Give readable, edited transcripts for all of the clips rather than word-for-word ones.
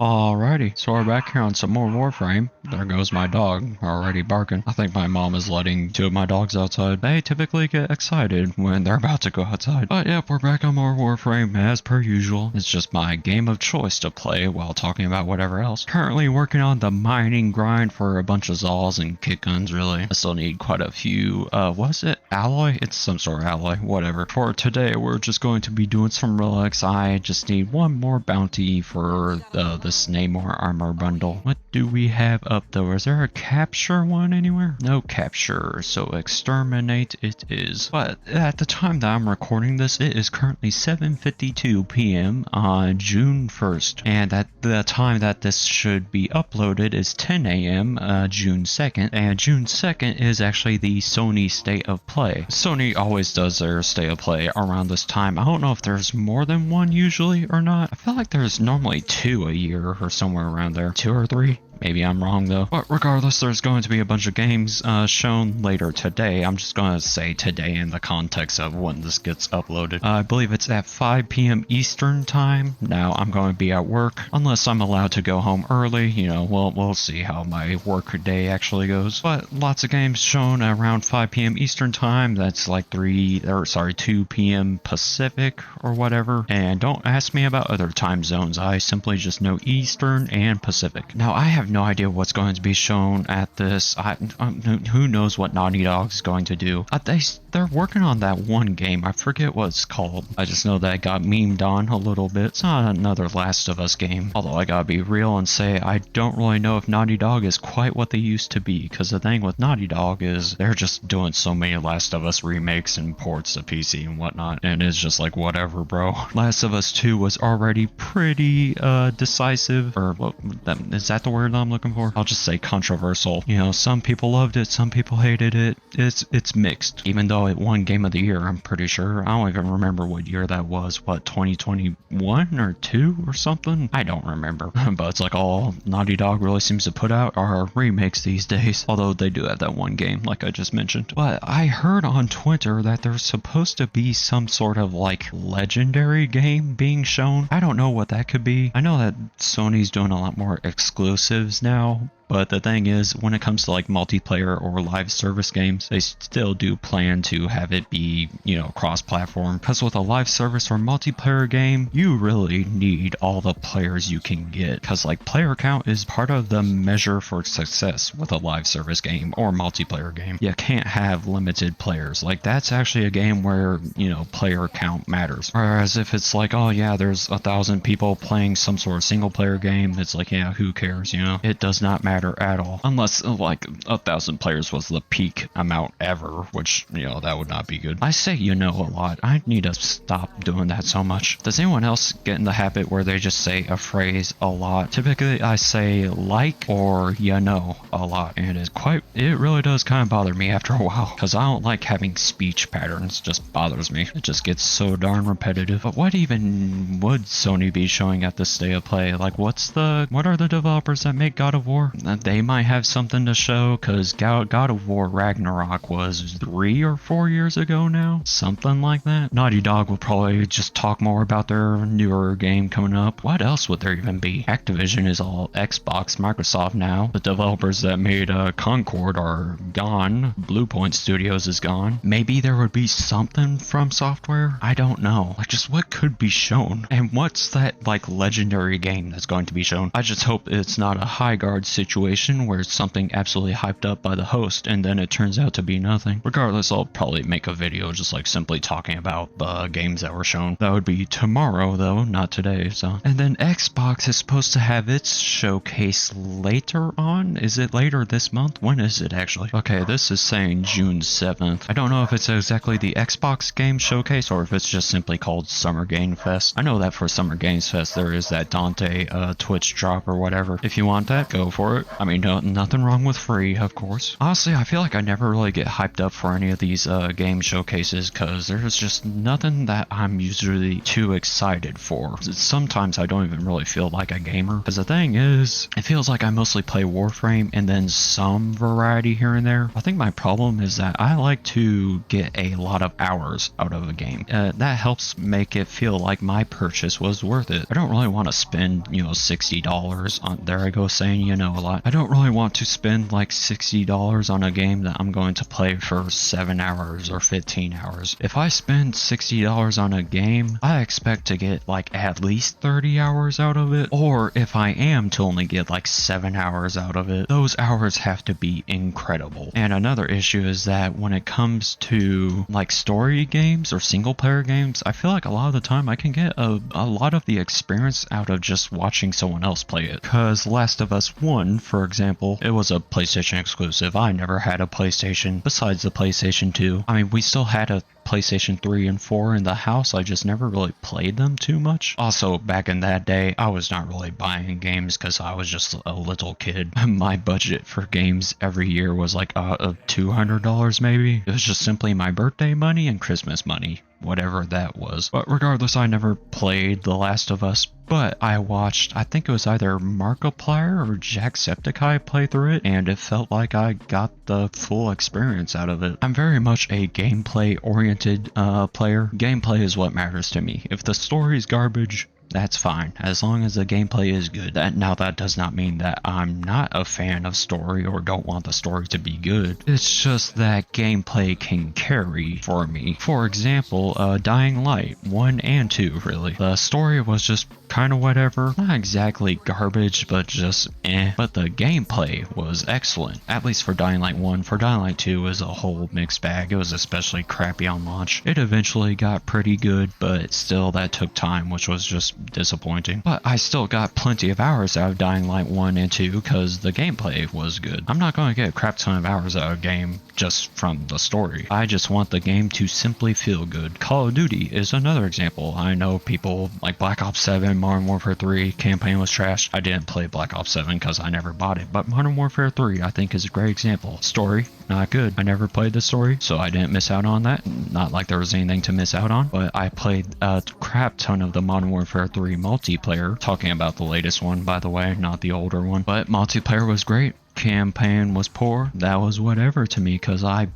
Alrighty, so we're back here on some more Warframe. There goes my dog, already barking. I think my mom is letting two of my dogs outside. They typically get excited when they're about to go outside. But yep, we're back on more Warframe as per usual. It's just my game of choice to play while talking about whatever else. Currently working on the mining grind for a bunch of Zaws and kick guns, really. I still need quite a few, was it alloy? It's some sort of alloy, whatever. For today, we're just going to be doing some relics. I just need one more bounty for this Namor armor bundle. What do we have up though? Is there a capture one anywhere? No capture, so exterminate it is. But at the time that I'm recording this, it is currently 7:52 p.m. on June 1st, and at the time that this should be uploaded is 10 a.m. June 2nd, and June 2nd is actually the Sony State of Play. Sony always does their State of Play around this time. I don't know if there's more than one usually or not. I feel like there's normally two a year or somewhere around there. Two or three? Maybe I'm wrong though. But regardless, there's going to be a bunch of games shown later today. I'm just going to say today in the context of when this gets uploaded. I believe it's at 5 p.m. Eastern time. Now I'm going to be at work unless I'm allowed to go home early. You know, we'll see how my work day actually goes. But lots of games shown around 5 p.m. Eastern time. That's like 2 p.m. Pacific or whatever. And don't ask me about other time zones. I simply just know Eastern and Pacific. Now I have no idea what's going to be shown at this. Who knows what Naughty Dog is going to do. They're working on that one game. I forget what it's called. I just know that it got memed on a little bit. It's not another Last of Us game. Although I gotta be real and say I don't really know if Naughty Dog is quite what they used to be. Because the thing with Naughty Dog is they're just doing so many Last of Us remakes and ports to PC and whatnot. And it's just like whatever, bro. Last of Us 2 was already pretty decisive. Or what, is that the word I'm looking for? I'll just say controversial. You know, some people loved it, some people hated it. It's mixed. Even though it won Game of the Year, I'm pretty sure. I don't even remember what year that was. What, 2021 or 2 or something? I don't remember. But it's like all Naughty Dog really seems to put out are remakes these days. Although they do have that one game, like I just mentioned. But I heard on Twitter that there's supposed to be some sort of like legendary game being shown. I don't know what that could be. I know that Sony's doing a lot more exclusives now, but the thing is, when it comes to like multiplayer or live service games, they still do plan to have it be, you know, cross-platform. Because with a live service or multiplayer game, you really need all the players you can get. Because like player count is part of the measure for success with a live service game or multiplayer game. You can't have limited players. Like that's actually a game where, you know, player count matters. Whereas if it's like, oh yeah, there's 1,000 people playing some sort of single player game, it's like, yeah, who cares, you know? It does not matter at all, unless like 1,000 players was the peak amount ever, which, you know, that would not be good. I say you know a lot. I need to stop doing that so much. Does anyone else get in the habit where they just say a phrase a lot? Typically I say like or you know a lot, and it really does kind of bother me after a while, because I don't like having speech patterns. It just bothers me. It just gets so darn repetitive. But what even would Sony be showing at this State of Play? Like what are the developers that make God of War? They might have something to show, because God of War Ragnarok was 3 or 4 years ago now, something like that. Naughty Dog will probably just talk more about their newer game coming up. What else would there even be? Activision is all Xbox, Microsoft now. The developers that made Concord are gone. Bluepoint Studios is gone. Maybe there would be something from Software. I don't know. Like just what could be shown, and what's that like legendary game that's going to be shown? I just hope it's not a high guard situation where it's something absolutely hyped up by the host and then it turns out to be nothing. Regardless, I'll probably make a video just like simply talking about the games that were shown. That would be tomorrow though, not today. So, and then Xbox is supposed to have its showcase later on. Is it later this month? When is it actually? Okay, this is saying June 7th. I don't know if it's exactly the Xbox game showcase or if it's just simply called Summer Game Fest. I know that for Summer Games Fest there is that Dante Twitch drop or whatever. If you want that, go for it. I mean, nothing wrong with free, of course. Honestly, I feel like I never really get hyped up for any of these game showcases because there's just nothing that I'm usually too excited for. Sometimes I don't even really feel like a gamer because the thing is, it feels like I mostly play Warframe and then some variety here and there. I think my problem is that I like to get a lot of hours out of a game. That helps make it feel like my purchase was worth it. I don't really want to spend, $60 on, there I go saying, a lot. I don't really want to spend like $60 on a game that I'm going to play for 7 hours or 15 hours. If I spend $60 on a game, I expect to get like at least 30 hours out of it. Or if I am to only get like 7 hours out of it, those hours have to be incredible. And another issue is that when it comes to like story games or single player games, I feel like a lot of the time I can get a lot of the experience out of just watching someone else play it. Because Last of Us 1, for example, it was a PlayStation exclusive. I never had a PlayStation besides the PlayStation 2. I mean, we still had a PlayStation 3 and 4 in the house. I just never really played them too much. Also, back in that day, I was not really buying games because I was just a little kid. My budget for games every year was like $200 maybe. It was just simply my birthday money and Christmas money, whatever that was. But regardless, I never played The Last of Us, but I watched, I think it was either Markiplier or Jacksepticeye play through it, and it felt like I got the full experience out of it. I'm very much a gameplay oriented player. Gameplay is what matters to me. If the story's garbage, that's fine, as long as the gameplay is good. Now that does not mean that I'm not a fan of story or don't want the story to be good. It's just that gameplay can carry for me. For example, Dying Light 1 and 2, really. The story was just kind of whatever. Not exactly garbage, but just eh. But the gameplay was excellent, at least for Dying Light 1. For Dying Light 2 is a whole mixed bag. It was especially crappy on launch. It eventually got pretty good, but still that took time, which was just disappointing. But I still got plenty of hours out of Dying Light 1 and 2 because the gameplay was good. I'm not going to get a crap ton of hours out of a game just from the story. I just want the game to simply feel good. Call of Duty is another example. I know people like Black Ops 7, Modern Warfare 3, campaign was trash. I didn't play Black Ops 7 because I never bought it, but Modern Warfare 3 I think is a great example. Story, not good. I never played the story, so I didn't miss out on that. Not like there was anything to miss out on, but I played a crap ton of the Modern Warfare 3 multiplayer. Talking about the latest one, by the way, not the older one, but multiplayer was great. Campaign was poor. That was whatever to me because I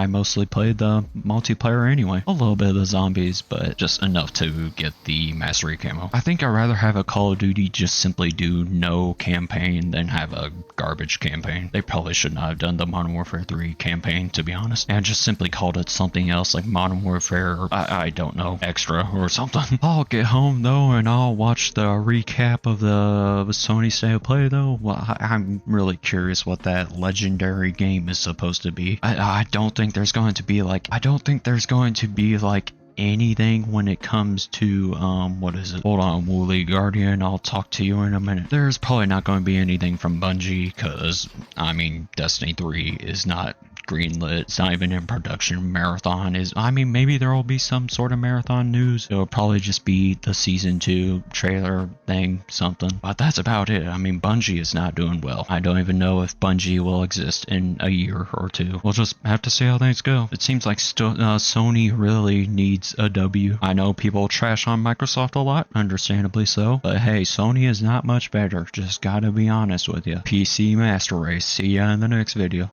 mostly played the multiplayer anyway. A little bit of the zombies, but just enough to get the mastery camo. I think I'd rather have a Call of Duty just simply do no campaign than have a garbage campaign. They probably should not have done the Modern Warfare 3 campaign, to be honest, and just simply called it something else like Modern Warfare, I don't know, Extra or something. I'll get home though and I'll watch the recap of the Sony State play though. Well, I'm really curious what that legendary game is supposed to be. I don't think there's going to be like anything when it comes to what is it? Hold on, Woolly Guardian, I'll talk to you in a minute. There's probably not going to be anything from Bungie because I mean Destiny 3 is not greenlit. It's not even in production. Marathon is, I mean, maybe there will be some sort of marathon news. It'll probably just be the season 2 trailer thing, something. But that's about it. I mean, Bungie is not doing well. I don't even know if Bungie will exist in a year or two. We'll just have to see how things go. It seems like Sony really needs a W. I know people trash on Microsoft a lot, understandably so. But hey, Sony is not much better. Just gotta be honest with you. PC Master Race. See ya in the next video.